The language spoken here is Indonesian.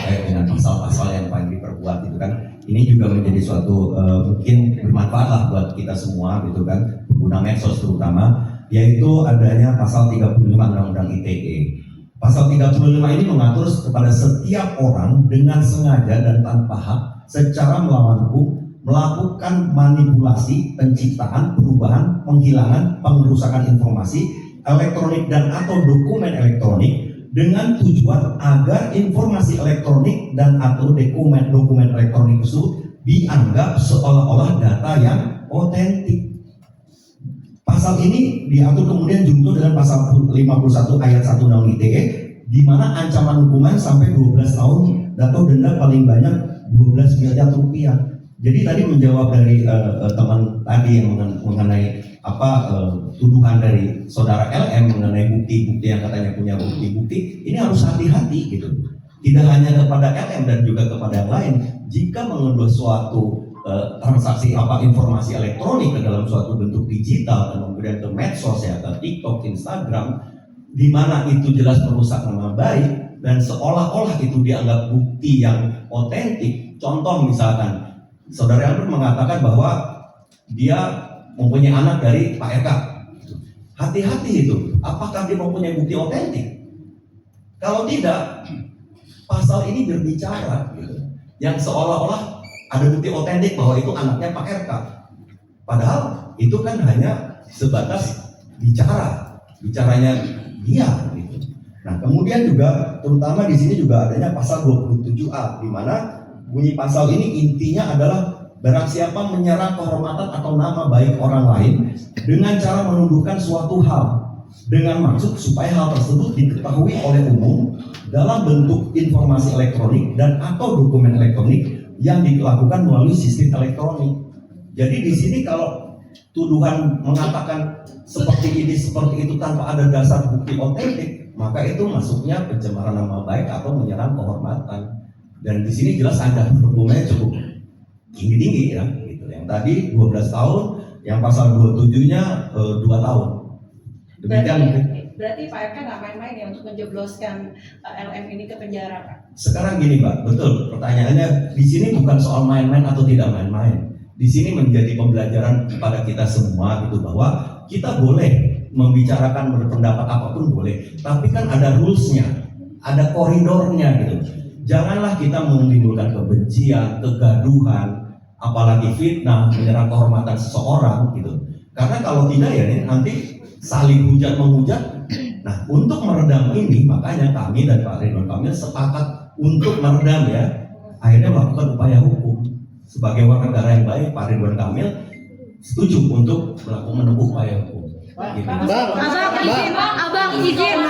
terkait dengan pasal-pasal yang paling diperkuat gitu kan. Ini juga menjadi suatu mungkin bermanfaat lah buat kita semua gitu kan, pengguna medsos terutama, yaitu adanya pasal 35 Undang-Undang ITE. Pasal 35 ini mengatur kepada setiap orang dengan sengaja dan tanpa hak secara melawan hukum melakukan manipulasi, penciptaan, perubahan, penghilangan, pengerusakan informasi elektronik dan atau dokumen elektronik dengan tujuan agar informasi elektronik dan atau dokumen elektronik tersebut dianggap seolah-olah data yang otentik. Pasal ini diatur kemudian junto dengan pasal 51 ayat 1 Undang-Undang ITE, di mana ancaman hukuman sampai 12 tahun atau denda paling banyak 12 miliar rupiah. Jadi tadi menjawab dari teman tadi yang mengenai tuduhan dari saudara LM mengenai bukti-bukti yang katanya punya bukti-bukti, ini harus hati-hati gitu. Tidak hanya kepada LM dan juga kepada yang lain. Jika mengunduh suatu transaksi informasi elektronik ke dalam suatu bentuk digital dan kemudian ke medsos ya, ke TikTok, Instagram, di mana itu jelas merusak nama baik dan seolah-olah itu dianggap bukti yang otentik. Contoh misalkan saudara Albert mengatakan bahwa dia mempunyai anak dari Pak RK. Hati-hati itu, apakah dia mempunyai bukti otentik? Kalau tidak, pasal ini berbicara gitu, yang seolah-olah ada bukti otentik bahwa itu anaknya Pak RK. Padahal itu kan hanya sebatas bicaranya dia gitu. Nah, kemudian juga terutama di sini juga adanya pasal 27A, di mana bunyi pasal ini intinya adalah barang siapa menyerang kehormatan atau nama baik orang lain dengan cara menuduhkan suatu hal dengan maksud supaya hal tersebut diketahui oleh umum dalam bentuk informasi elektronik dan atau dokumen elektronik yang dilakukan melalui sistem elektronik. Jadi di sini kalau tuduhan mengatakan seperti ini seperti itu tanpa ada dasar bukti otentik, maka itu masuknya pencemaran nama baik atau menyerang kehormatan. Dan di sini jelas ada hukumnya cukup tinggi ya, gitu. Yang tadi 12 tahun, yang pasal 27-nya 2 tahun. Demikian mungkin. Berarti Pak RK nggak main-main ya untuk menjebloskan LM ini ke penjara, Pak? Sekarang gini, Pak, betul. Pertanyaannya di sini bukan soal main-main atau tidak main-main. Di sini menjadi pembelajaran kepada kita semua gitu, bahwa kita boleh membicarakan berpendapat apapun boleh, tapi kan ada rules-nya, ada koridornya gitu. Janganlah kita menimbulkan kebencian, kegaduhan, apalagi fitnah, menyerang kehormatan seseorang gitu. Karena kalau tidak ya nanti saling hujat menghujat. Nah, untuk meredam ini makanya kami dan Pak Ridwan Kamil sepakat untuk meredam ya. Akhirnya melakukan upaya hukum. Sebagai warga negara yang baik, Pak Ridwan Kamil setuju untuk menempuh upaya hukum. Abang izin